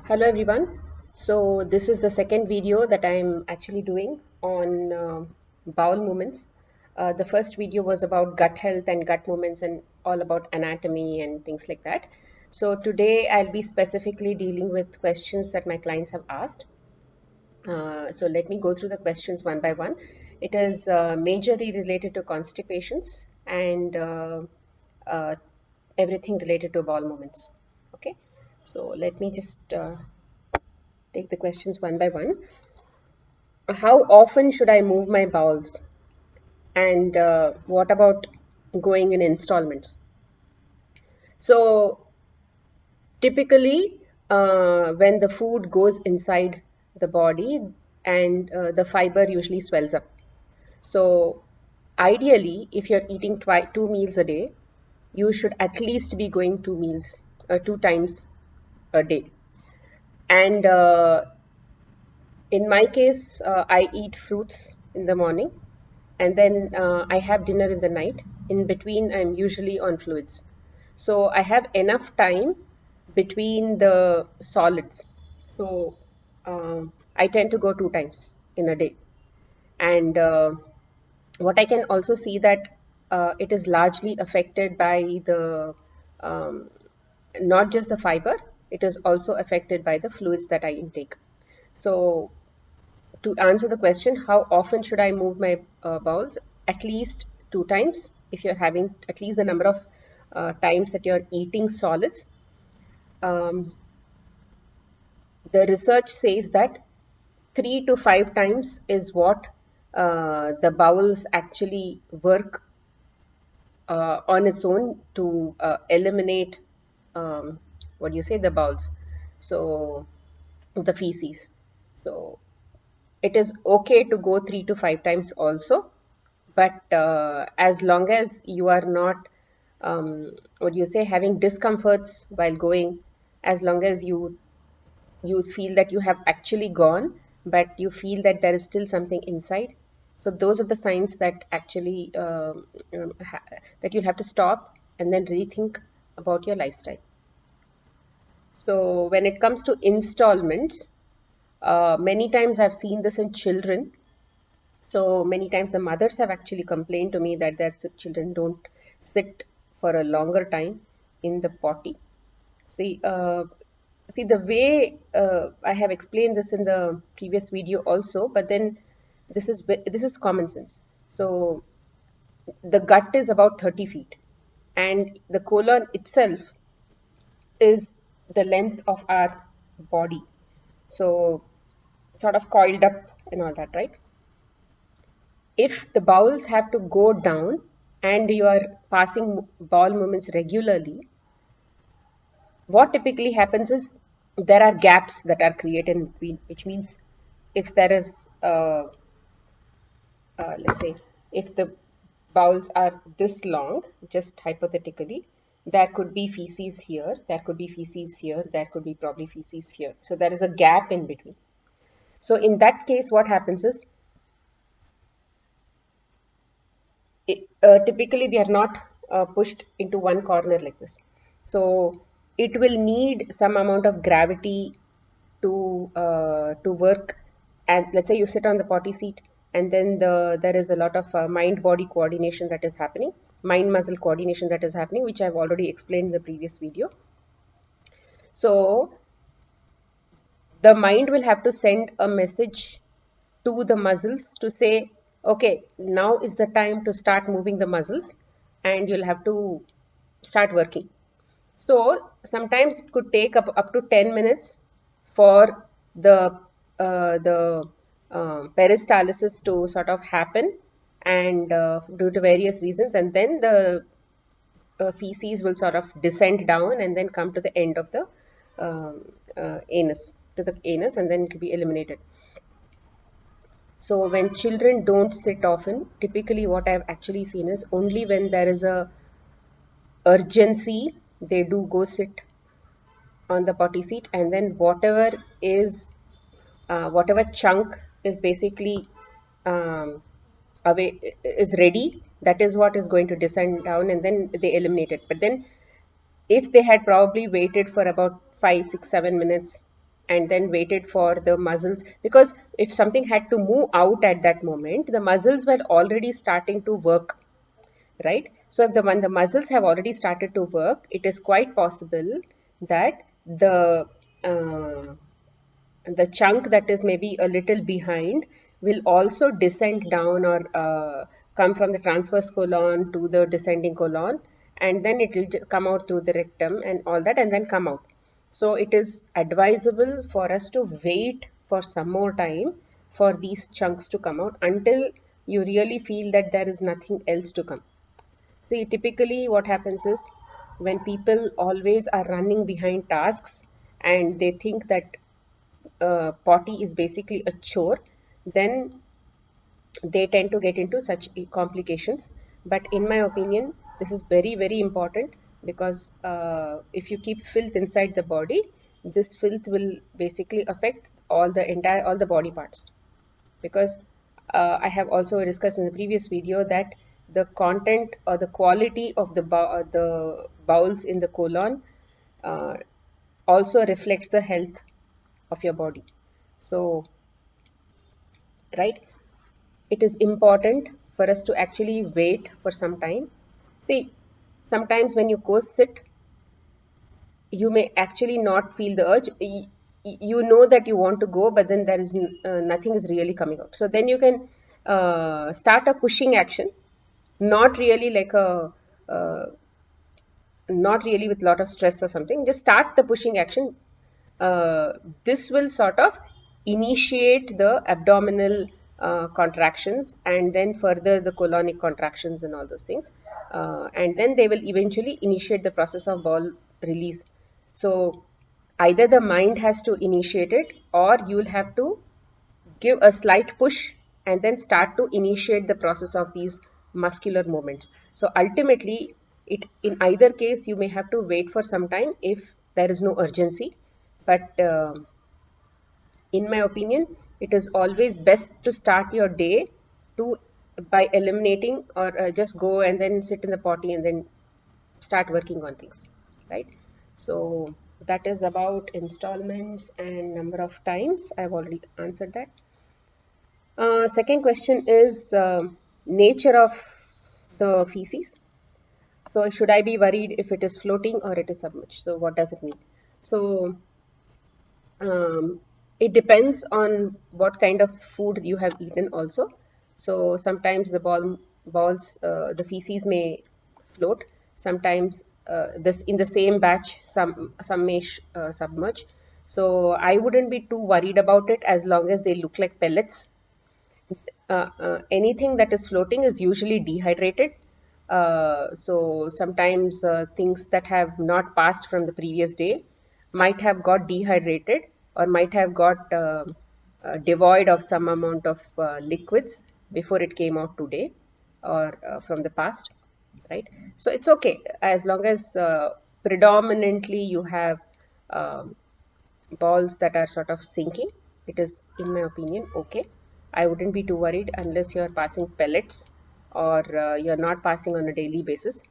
Hello everyone. So this is the second video that I'm actually doing on bowel movements. The first video was about gut health and gut movements and all about anatomy and things like that. So today I'll be specifically dealing with questions that my clients have asked. So let me go through the questions one by one. It is majorly related to constipations and uh, everything related to bowel movements. Okay. So let me just take the questions one by one. How often should I move my bowels? And what about going in installments? So, typically, when the food goes inside the body and the fiber usually swells up. So, ideally, if you're eating two meals a day, you should at least be going two times a day. And in my case, I eat fruits in the morning and then I have dinner in the night. In between, I'm usually on fluids. So I have enough time between the solids. So I tend to go two times in a day. And what I can also see that it is largely affected by the um, not just the fiber, it is also affected by the fluids that I intake. So to answer the question, how often should I move my bowels? At least two times. If you're having at least the number of times that you're eating solids, um, the research says that 3 to 5 times is what the bowels actually work on its own to eliminate what do you say, the bowels. So the feces. So it is okay to go 3 to 5 times also, but as long as you are not what do you say, having discomforts while going, as long as you feel that you have actually gone but you feel that there is still something inside, so those are the signs that actually that you'll have to stop and then rethink about your lifestyle. So when it comes to installments, many times I've seen this in children. So many times the mothers have actually complained to me that their children don't sit for a longer time in the potty. See, see the way I have explained this in the previous video also, but then this is common sense. So the gut is about 30 feet, and the colon itself is the length of our body. So sort of coiled up and all that, right? If the bowels have to go down and you are passing bowel movements regularly, what typically happens is there are gaps that are created in between, which means if there is, let's say, if the bowels are this long, just hypothetically, there could be feces here, there could be feces here, there could be probably feces here. So there is a gap in between. So in that case, what happens is typically they are not pushed into one corner like this. So it will need some amount of gravity to work. And let's say you sit on the potty seat, and then there is a lot of mind body coordination that is happening, mind muscle coordination that is happening, which I've already explained in the previous video. So the mind will have to send a message to the muscles to say, okay, now is the time to start moving the muscles, and you'll have to start working. So sometimes it could take up to 10 minutes for the peristalsis to sort of happen, and due to various reasons, and then the feces will sort of descend down and then come to the end of the anus, to the anus, and then it will be eliminated. So when children don't sit often, typically what I've actually seen is only when there is a urgency, they do go sit on the potty seat, and then whatever chunk is basically um, away is ready, that is what is going to descend down, and then they eliminate it. But then if they had probably waited for about 5 6 7 minutes, and then waited for the muscles, because if something had to move out at that moment, the muscles were already starting to work, right? So if when the muscles have already started to work, it is quite possible that uh, the chunk that is maybe a little behind will also descend down, or come from the transverse colon to the descending colon, and then it will come out through the rectum and all that, and then come out. So it is advisable for us to wait for some more time for these chunks to come out, until you really feel that there is nothing else to come. See, typically what happens is, when people always are running behind tasks and they think that potty is basically a chore, then they tend to get into such complications. But in my opinion, this is very, very important, because if you keep filth inside the body, this filth will basically affect all the body parts. Because I have also discussed in the previous video that the content or the quality of the bowels in the colon uh, also reflects the health of your body. So, right, it is important for us to actually wait for some time. See, sometimes when you go sit, you may actually not feel the urge. You know that you want to go, but then there is nothing is really coming out. So then you can start a pushing action, not really like a not really with a lot of stress or something. Just start the pushing action. This will sort of initiate the abdominal contractions, and then further the colonic contractions and all those things. And then they will eventually initiate the process of bowel release. So either the mind has to initiate it, or you'll have to give a slight push and then start to initiate the process of these muscular movements. So ultimately, it in either case you may have to wait for some time if there is no urgency. But in my opinion, it is always best to start your day to by eliminating, or just go and then sit in the potty and then start working on things, right? So that is about installments and number of times. I've already answered that. Second question is nature of the feces. So should I be worried if it is floating or it is submerged? So what does it mean? So it depends on what kind of food you have eaten also. So sometimes the feces may float. Sometimes this in the same batch, some may submerge. So I wouldn't be too worried about it as long as they look like pellets. Anything that is floating is usually dehydrated. So sometimes things that have not passed from the previous day might have got dehydrated, or might have got devoid of some amount of liquids before it came out today, or from the past, right? So it's okay as long as predominantly you have um, balls that are sort of sinking. It is, in my opinion, okay. I wouldn't be too worried unless you're passing pellets, or you're not passing on a daily basis.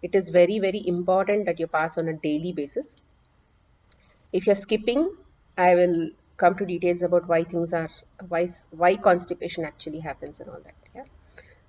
It is very, very important that you pass on a daily basis. If you're skipping, I will come to details about why constipation actually happens and all that. Yeah.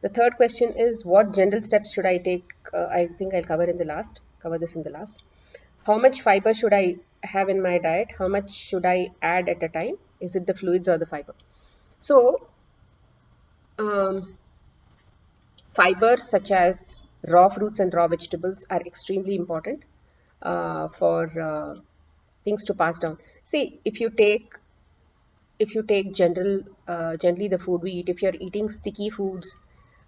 The third question is, what general steps should I take? I think I'll cover this in the last. How much fiber should I have in my diet? How much should I add at a time? Is it the fluids or the fiber? So, um, fiber such as raw fruits and raw vegetables are extremely important for things to pass down. See, if you take generally the food we eat, if you're eating sticky foods,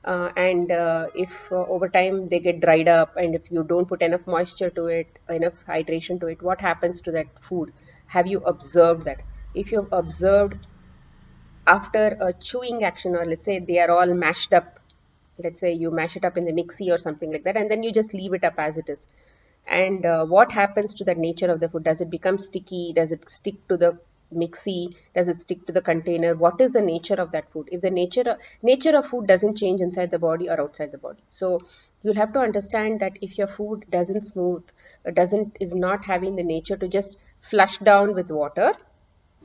and if over time they get dried up, and if you don't put enough moisture to it, enough hydration to it, what happens to that food? Have you observed that? If you've observed, after a chewing action, or let's say they are all mashed up, let's say you mash it up in the mixie or something like that, and then you just leave it up as it is, and what happens to the nature of the food? Does it become sticky? Does it stick to the mixie? Does it stick to the container? What is the nature of that food? If the nature of food doesn't change inside the body or outside the body, so you'll have to understand that if your food doesn't smooth, doesn't is not having the nature to just flush down with water,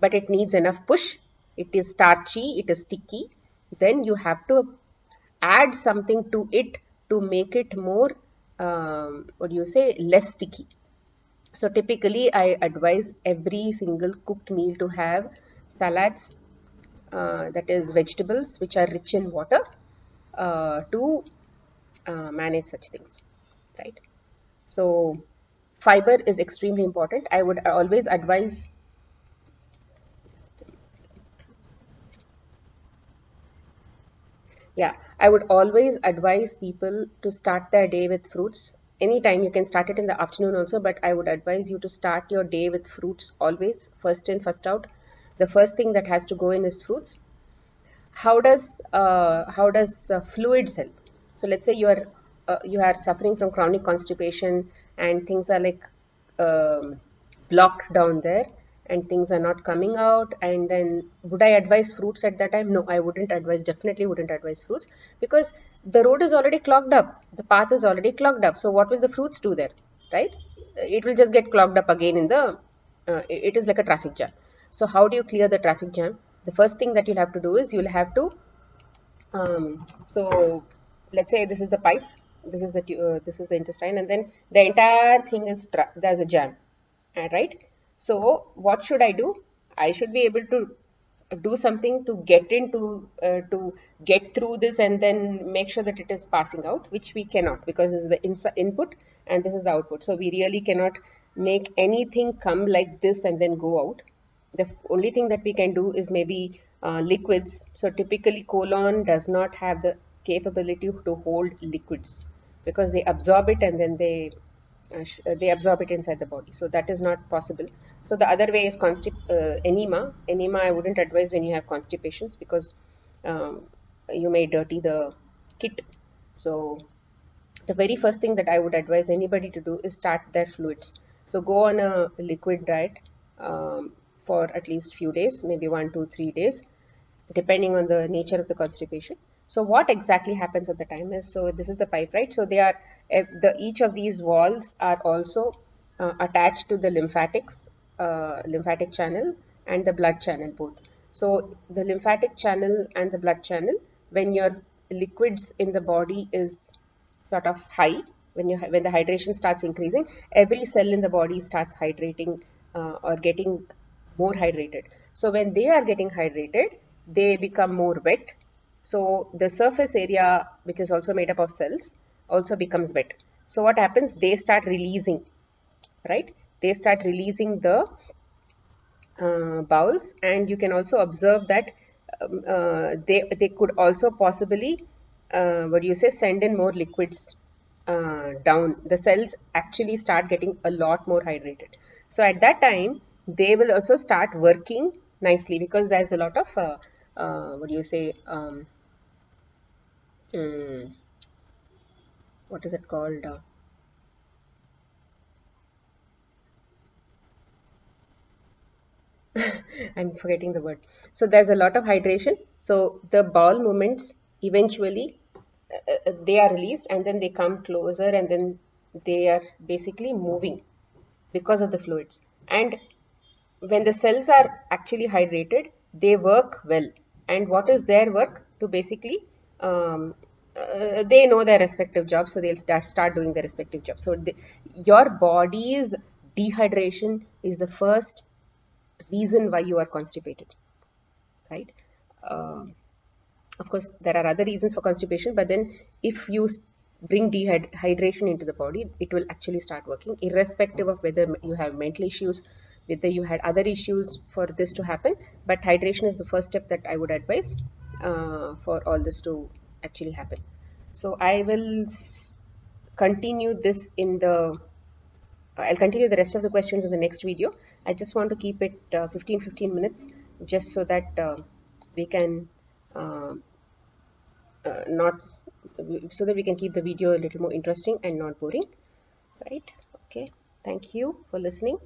but it needs enough push. It is starchy, it is sticky. Then you have to add something to it to make it more, what do you say, less sticky. So typically, I advise every single cooked meal to have salads, that is vegetables which are rich in water, to manage such things, right? So fiber is extremely important. I would always advise, yeah, I would always advise people to start their day with fruits. Anytime you can start it in the afternoon also, but I would advise you to start your day with fruits always, first in, first out. The first thing that has to go in is fruits. How does fluids help? So let's say you are suffering from chronic constipation and things are like, um, blocked down there, and things are not coming out, and then would I advise fruits at that time? No, I wouldn't advise, definitely wouldn't advise fruits, because the road is already clogged up, the path is already clogged up. So what will the fruits do there, right? It will just get clogged up again in the, it is like a traffic jam. So how do you clear the traffic jam? The first thing that you'll have to do is you'll have to, so let's say this is the pipe, this is the intestine, and then the entire thing is there's a jam, right? So what should I do? I should be able to do something to get into, to get through this and then make sure that it is passing out, which we cannot, because this is the input and this is the output. So we really cannot make anything come like this and then go out. The only thing that we can do is maybe liquids. So typically colon does not have the capability to hold liquids, because they absorb it and then they absorb it inside the body. So that is not possible. So the other way is enema. Enema I wouldn't advise when you have constipations, because um, you may dirty the kit. So the very first thing that I would advise anybody to do is start their fluids. So go on a liquid diet, for at least few days, maybe 1, 2, 3 days, depending on the nature of the constipation. So what exactly happens at the time is, so this is the pipe, right? So they are, each of these walls are also attached to the lymphatic channel and the blood channel both. So the lymphatic channel and the blood channel, when your liquids in the body is sort of high, when the hydration starts increasing, every cell in the body starts hydrating, or getting more hydrated. So when they are getting hydrated, they become more wet. So the surface area, which is also made up of cells, also becomes wet. So what happens? They start releasing, right? They start releasing the bowels, and you can also observe that, they could also possibly, what do you say, send in more liquids down. The cells actually start getting a lot more hydrated. So at that time, they will also start working nicely, because there's a lot of, what do you say, mm, what is it called? I'm forgetting the word. So there's a lot of hydration. So the bowel movements eventually, they are released and then they come closer, and then they are basically moving because of the fluids. And when the cells are actually hydrated, they work well. And what is their work? To basically, they know their respective jobs, so they'll start doing their respective jobs. So your body's dehydration is the first reason why you are constipated, right? Um of course, there are other reasons for constipation, but then if you bring dehydration into the body, it will actually start working, irrespective of whether you have mental issues, whether you had other issues for this to happen. But hydration is the first step that I would advise, for all this to actually happen. So I will continue this in the I'll continue the rest of the questions in the next video. I just want to keep it 15 minutes, just so that we can, uh, not so that we can keep the video a little more interesting and not boring, right? Okay, thank you for listening.